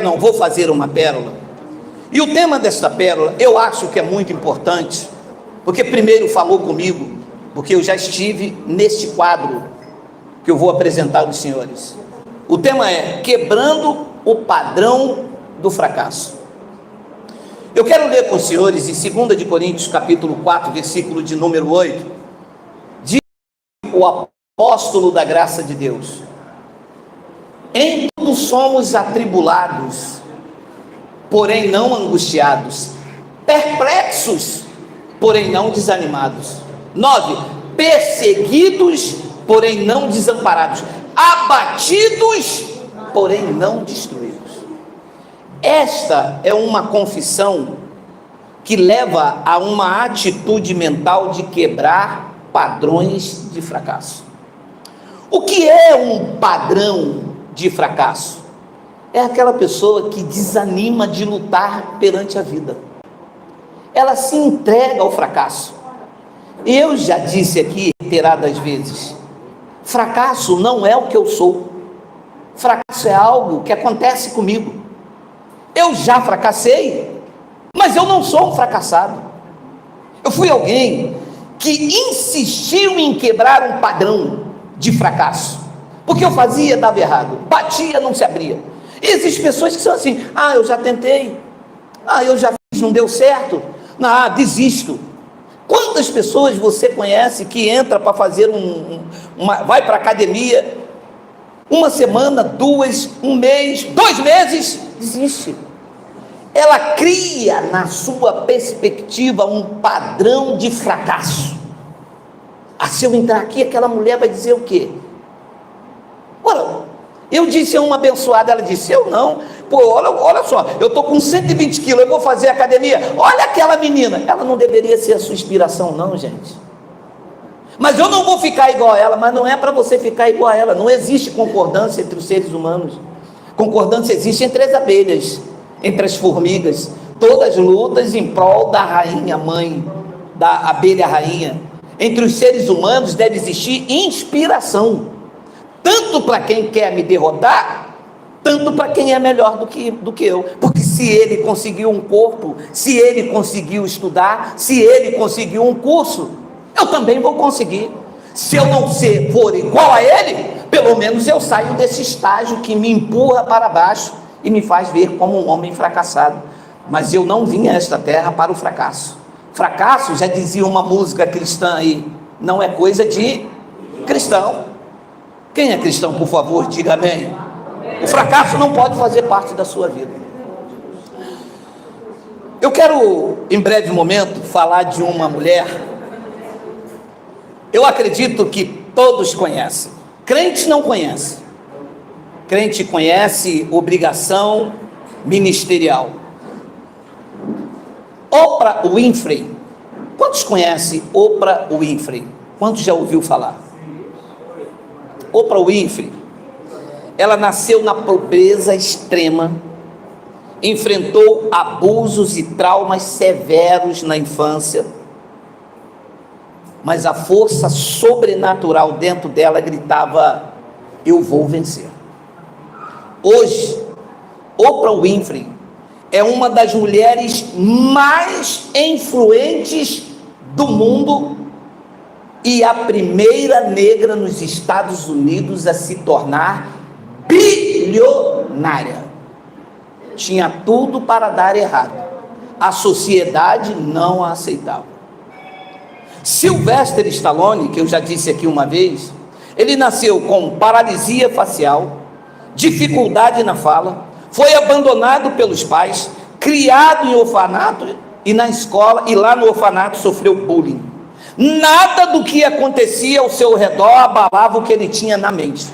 não, vou fazer uma pérola. E o tema desta pérola, eu acho que é muito importante, porque primeiro falou comigo, porque eu já estive neste quadro que eu vou apresentar aos senhores. O tema é quebrando o padrão do fracasso. Eu quero ler com os senhores em 2 de Coríntios, capítulo 4, versículo de número 8, diz o apóstolo da graça de Deus: em tudo somos atribulados, porém não angustiados, perplexos, porém não desanimados. 9, perseguidos, porém não desamparados, abatidos, porém não destruídos. Esta é uma confissão que leva a uma atitude mental de quebrar padrões de fracasso. O que é um padrão de fracasso? É aquela pessoa que desanima de lutar perante a vida. Ela se entrega ao fracasso. Eu já disse aqui reiteradas vezes, fracasso não é o que eu sou. Fracasso é algo que acontece comigo. Eu já fracassei, mas eu não sou um fracassado. Eu fui alguém que insistiu em quebrar um padrão de fracasso, porque eu fazia, dava errado, batia, não se abria. E existem pessoas que são assim: eu já tentei, eu já fiz, não deu certo, desisto. Quantas pessoas você conhece que entra para fazer vai para a academia, uma semana, 2, 1 mês, 2 meses, desiste. Ela cria na sua perspectiva um padrão de fracasso. Se eu entrar aqui, aquela mulher vai dizer o quê? Ora, eu disse a uma abençoada, ela disse: eu não, olha só, eu estou com 120 quilos, eu vou fazer academia, olha aquela menina. Ela não deveria ser a sua inspiração não, gente. Mas eu não vou ficar igual a ela. Mas não é para você ficar igual a ela. Não existe concordância entre os seres humanos. Concordância existe entre as abelhas, entre as formigas. Todas lutas em prol da rainha mãe, da abelha rainha. Entre os seres humanos deve existir inspiração, tanto para quem quer me derrotar, tanto para quem é melhor do que eu. Porque se ele conseguiu um corpo, se ele conseguiu estudar, se ele conseguiu um curso, eu também vou conseguir. Se eu não for igual a ele, pelo menos eu saio desse estágio que me empurra para baixo e me faz ver como um homem fracassado. Mas eu não vim a esta terra para o fracasso. Fracasso, já dizia uma música cristã aí, não é coisa de cristão. Quem é cristão, por favor, diga amém. O fracasso não pode fazer parte da sua vida. Eu quero, em breve momento, falar de uma mulher. Eu acredito que todos conhecem. Crente não conhece. Crente conhece obrigação ministerial. Oprah Winfrey. Quantos conhecem Oprah Winfrey? Quantos já ouviu falar? Oprah Winfrey, ela nasceu na pobreza extrema, enfrentou abusos e traumas severos na infância, mas a força sobrenatural dentro dela gritava: eu vou vencer. Hoje, Oprah Winfrey é uma das mulheres mais influentes do mundo e a primeira negra nos Estados Unidos a se tornar bilionária. Tinha tudo para dar errado. A sociedade não a aceitava. Sylvester Stallone, que eu já disse aqui uma vez, ele nasceu com paralisia facial, dificuldade na fala, foi abandonado pelos pais, criado em orfanato e na escola, e lá no orfanato sofreu bullying. Nada do que acontecia ao seu redor abalava o que ele tinha na mente.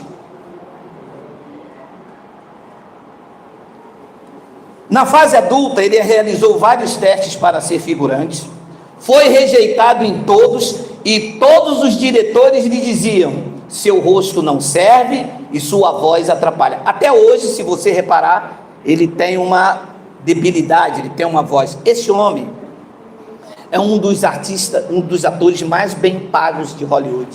Na fase adulta, ele realizou vários testes para ser figurante, foi rejeitado em todos, e todos os diretores lhe diziam: seu rosto não serve e sua voz atrapalha. Até hoje, se você reparar, ele tem uma debilidade, ele tem uma voz. Esse homem é um dos artistas, um dos atores mais bem pagos de Hollywood.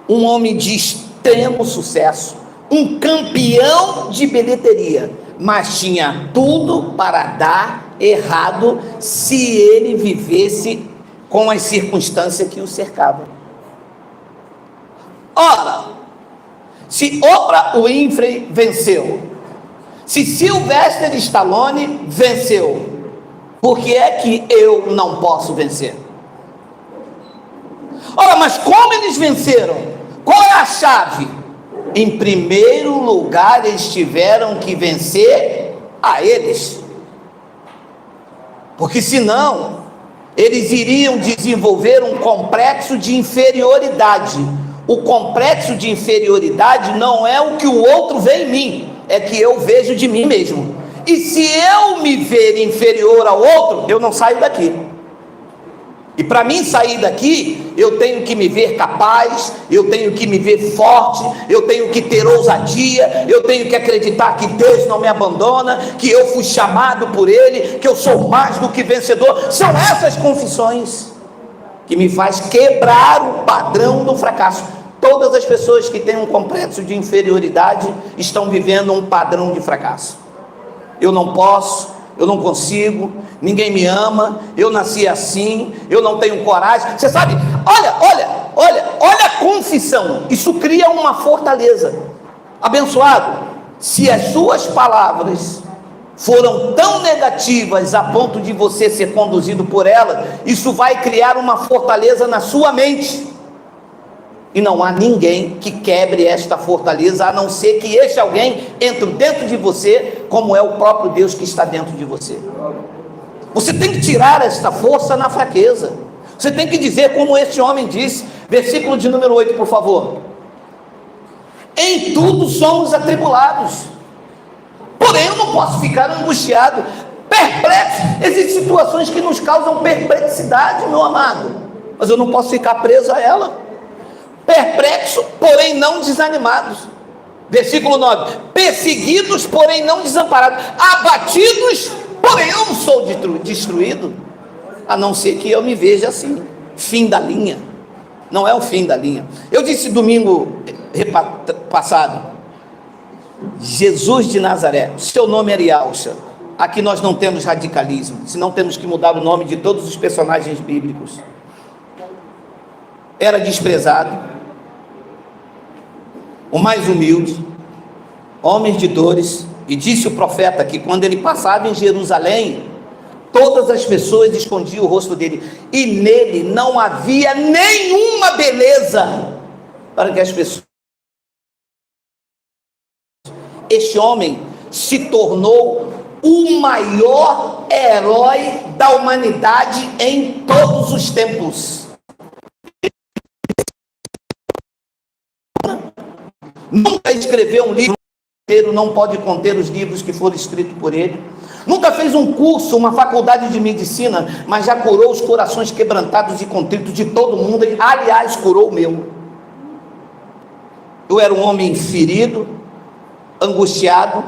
Um homem de extremo sucesso, um campeão de bilheteria. mas tinha tudo para dar errado se ele vivesse com as circunstâncias que o cercavam. Ora, se Oprah Winfrey venceu, se Sylvester Stallone venceu, por que é que eu não posso vencer? Ora, mas como eles venceram? Qual é a chave? Em primeiro lugar, eles tiveram que vencer a eles, porque senão eles iriam desenvolver um complexo de inferioridade. O complexo de inferioridade não é o que o outro vê em mim, é que eu vejo de mim mesmo. E se eu me ver inferior ao outro, eu não saio daqui. E para mim sair daqui, eu tenho que me ver capaz, eu tenho que me ver forte, eu tenho que ter ousadia, eu tenho que acreditar que Deus não me abandona, que eu fui chamado por Ele, que eu sou mais do que vencedor. São essas confissões que me faz quebrar o padrão do fracasso. Todas as pessoas que têm um complexo de inferioridade estão vivendo um padrão de fracasso. Eu não posso, eu não consigo, ninguém me ama, eu nasci assim, eu não tenho coragem. Você sabe, olha a confissão, isso cria uma fortaleza. Abençoado, se as suas palavras foram tão negativas a ponto de você ser conduzido por elas, isso vai criar uma fortaleza na sua mente. E não há ninguém que quebre esta fortaleza, a não ser que este alguém entre dentro de você, como é o próprio Deus que está dentro de você. Você tem que tirar esta força na fraqueza. Você tem que dizer como este homem disse, versículo de número 8, por favor. Em tudo somos atribulados, porém eu não posso ficar angustiado, perplexo. Existem situações que nos causam perplexidade, meu amado, mas eu não posso ficar preso a ela. Perplexo, porém não desanimados. Versículo 9: perseguidos, porém não desamparados, abatidos, porém eu não sou destruído, a não ser que eu me veja assim, fim da linha. Não é o fim da linha. Eu disse domingo passado, Jesus de Nazaré, seu nome era Yalcha. Aqui nós não temos radicalismo, senão temos que mudar o nome de todos os personagens bíblicos. Era desprezado, o mais humilde, homem de dores, e disse o profeta que quando ele passava em Jerusalém, todas as pessoas escondiam o rosto dele, e nele não havia nenhuma beleza para que as pessoas. Este homem se tornou o maior herói da humanidade em todos os tempos. Nunca escreveu um livro inteiro, não pode conter os livros que foram escritos por ele. Nunca fez um curso, uma faculdade de medicina, mas já curou os corações quebrantados e contritos de todo mundo. Aliás, curou o meu. Eu era um homem ferido, angustiado,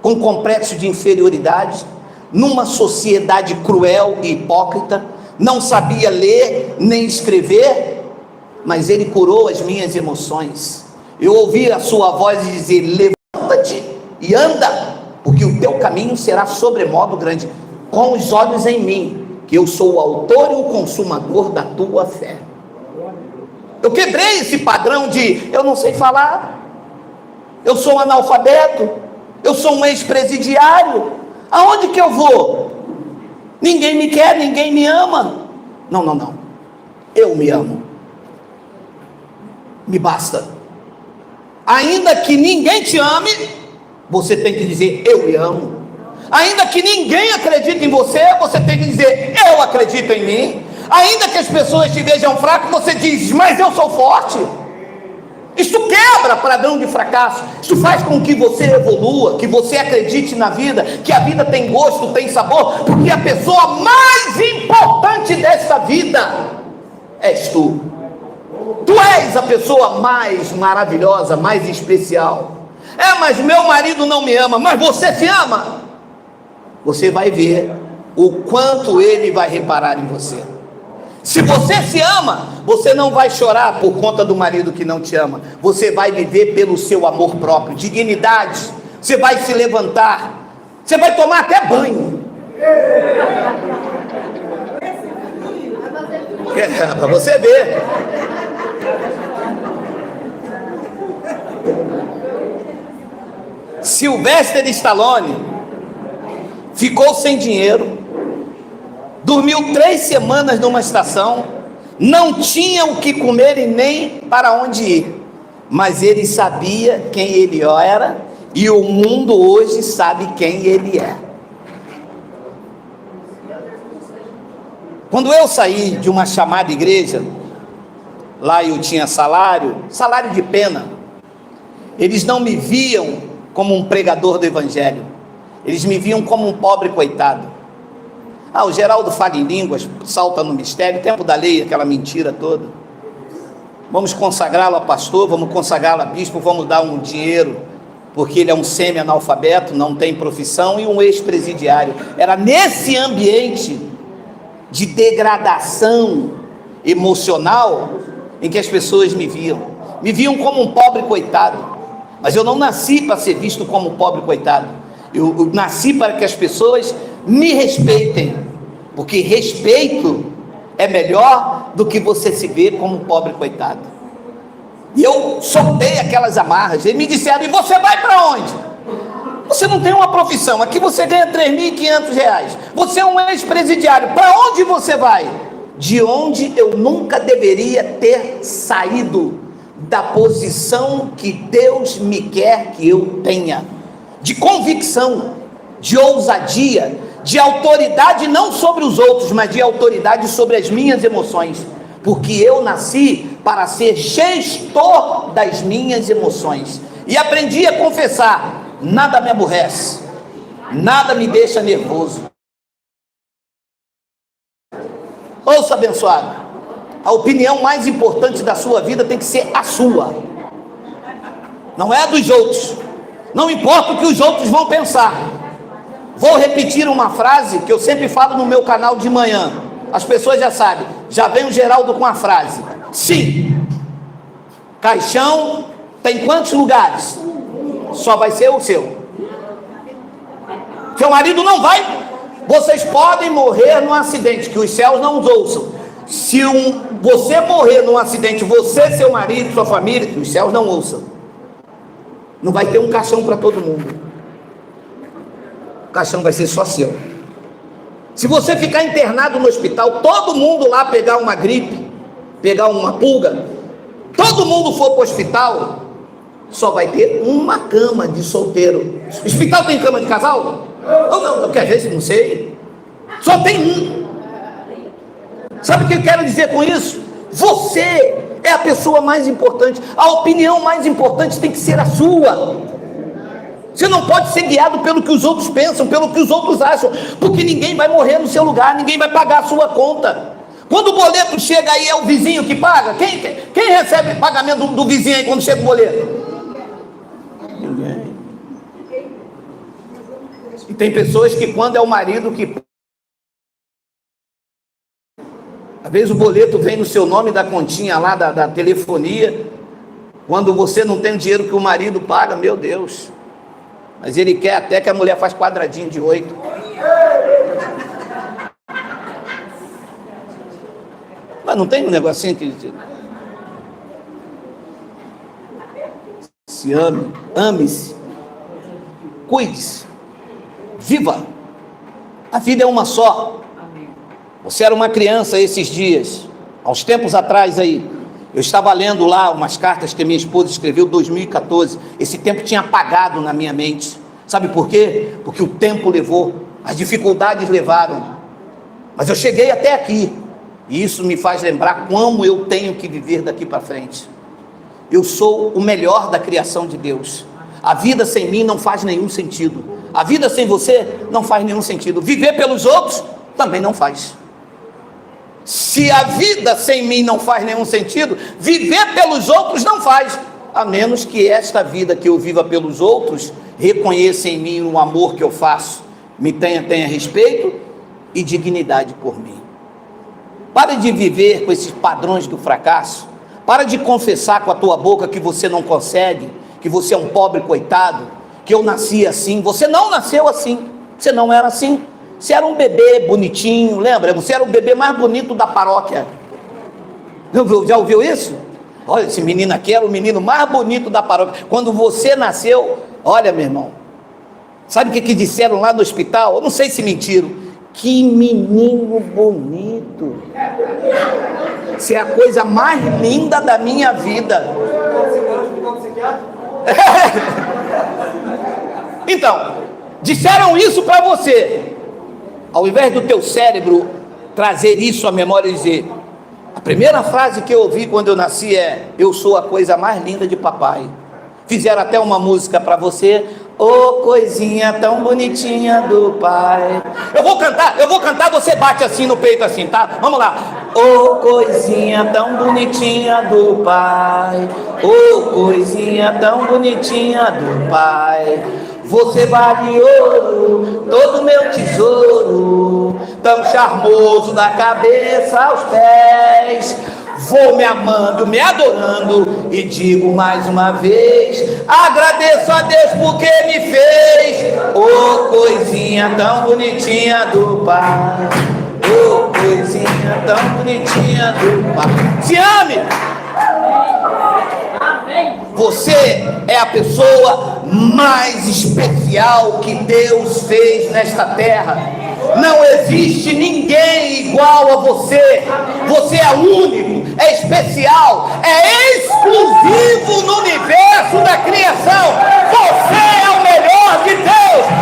com complexo de inferioridade, numa sociedade cruel e hipócrita, não sabia ler nem escrever, mas ele curou as minhas emoções. Eu ouvi a sua voz dizer: levanta-te e anda, porque o teu caminho será sobremodo grande, com os olhos em mim, que eu sou o autor e o consumador da tua fé. Eu quebrei esse padrão de eu não sei falar, eu sou um analfabeto, eu sou um ex-presidiário, aonde que eu vou? Ninguém me quer, ninguém me ama. Não, eu me amo, me basta. Ainda que ninguém te ame, você tem que dizer: eu me amo. Ainda que ninguém acredite em você, você tem que dizer: eu acredito em mim. Ainda que as pessoas te vejam fraco, você diz: mas eu sou forte. Isso quebra padrão de fracasso. Isso faz com que você evolua, que você acredite na vida, que a vida tem gosto, tem sabor, porque a pessoa mais importante dessa vida és tu. Tu és a pessoa mais maravilhosa, mais especial. Mas meu marido não me ama. Mas você se ama. Você vai ver o quanto ele vai reparar em você. Se você se ama, você não vai chorar por conta do marido que não te ama. Você vai viver pelo seu amor próprio, dignidade. Você vai se levantar. Você vai tomar até banho. Para você ver. Sylvester Stallone ficou sem dinheiro, dormiu 3 semanas numa estação, não tinha o que comer e nem para onde ir, mas ele sabia quem ele era, e o mundo hoje sabe quem ele é. Quando eu saí de uma chamada igreja, lá eu tinha salário de pena. Eles não me viam como um pregador do evangelho, eles me viam como um pobre coitado. O Geraldo fala em línguas, salta no mistério, tempo da lei, aquela mentira toda. Vamos consagrá-lo a pastor, vamos consagrá-lo a bispo, vamos dar um dinheiro, porque ele é um semi-analfabeto, não tem profissão, e um ex-presidiário. Era nesse ambiente de degradação emocional em que as pessoas me viam como um pobre coitado. Mas eu não nasci para ser visto como um pobre coitado, eu nasci para que as pessoas me respeitem, porque respeito é melhor do que você se ver como um pobre coitado. E eu soltei aquelas amarras. Eles me disseram: e você vai para onde? Você não tem uma profissão, aqui você ganha R$3.500, você é um ex-presidiário, para onde você vai? De onde eu nunca deveria ter saído, da posição que Deus me quer que eu tenha, de convicção, de ousadia, de autoridade não sobre os outros, mas de autoridade sobre as minhas emoções, porque eu nasci para ser gestor das minhas emoções, e aprendi a confessar: nada me aborrece, nada me deixa nervoso. Ouça, abençoado, a opinião mais importante da sua vida tem que ser a sua, não é a dos outros. Não importa o que os outros vão pensar. Vou repetir uma frase que eu sempre falo no meu canal de manhã, as pessoas já sabem, já vem o Geraldo com a frase: sim, caixão tem quantos lugares? Só vai ser o seu. Seu marido não vai. Vocês podem morrer num acidente, que os céus não os ouçam. Se você morrer num acidente, você, seu marido, sua família, que os céus não ouçam. Não vai ter um caixão para todo mundo. O caixão vai ser só seu. Se você ficar internado no hospital, todo mundo lá pegar uma gripe, pegar uma pulga, todo mundo for para o hospital, só vai ter uma cama de solteiro. O hospital tem cama de casal? Ou não, porque às vezes não sei. Só tem um. Sabe o que eu quero dizer com isso? Você é a pessoa mais importante. A opinião mais importante tem que ser a sua. Você não pode ser guiado pelo que os outros pensam, pelo que os outros acham, porque ninguém vai morrer no seu lugar, ninguém vai pagar a sua conta. Quando o boleto chega aí, é o vizinho que paga? Quem recebe pagamento do vizinho aí quando chega o boleto? Ninguém. E tem pessoas que, quando é o marido que... Às vezes o boleto vem no seu nome da continha lá da telefonia, quando você não tem o dinheiro que o marido paga, meu Deus. Mas ele quer até que a mulher faz quadradinho de 8. Mas não tem um negocinho que... Se ame, ame-se, cuide-se, viva. A vida é uma só. Você era uma criança esses dias, há uns tempos atrás aí, eu estava lendo lá umas cartas que minha esposa escreveu em 2014, esse tempo tinha apagado na minha mente. Sabe por quê? Porque o tempo levou, as dificuldades levaram, mas eu cheguei até aqui, e isso me faz lembrar como eu tenho que viver daqui para frente. Eu sou o melhor da criação de Deus. A vida sem mim não faz nenhum sentido. A vida sem você não faz nenhum sentido. Viver pelos outros também não faz. Se a vida sem mim não faz nenhum sentido, viver pelos outros não faz. A menos que esta vida que eu viva pelos outros reconheça em mim o amor que eu faço, me tenha respeito e dignidade por mim. Pare de viver com esses padrões do fracasso. Para de confessar com a tua boca que você não consegue, que você é um pobre coitado, que eu nasci assim. Você não nasceu assim. Você não era assim. Você era um bebê bonitinho, lembra? Você era o bebê mais bonito da paróquia. Já ouviu isso? Olha, esse menino aqui era o menino mais bonito da paróquia. Quando você nasceu, olha, meu irmão, sabe o que disseram lá no hospital? Eu não sei se mentiram. Que menino bonito. Isso é a coisa mais linda da minha vida. Então, disseram isso para você. Ao invés do teu cérebro trazer isso à memória e dizer: a primeira frase que eu ouvi quando eu nasci é: eu sou a coisa mais linda de papai. Fizeram até uma música para você: ô coisinha tão bonitinha do pai. Eu vou cantar, você bate assim no peito assim, tá? Vamos lá. Ô coisinha tão bonitinha do pai, ô coisinha tão bonitinha do pai. Você vale ouro, todo meu tesouro, tão charmoso da cabeça aos pés. Vou me amando, me adorando e digo mais uma vez: agradeço a Deus porque me fez. Ô coisinha tão bonitinha do pai, ô coisinha tão bonitinha do pai. Se ame! Você é a pessoa mais especial que Deus fez nesta terra. Não existe ninguém igual a você. Você é único, é especial, é exclusivo no universo da criação. Você é o melhor de Deus.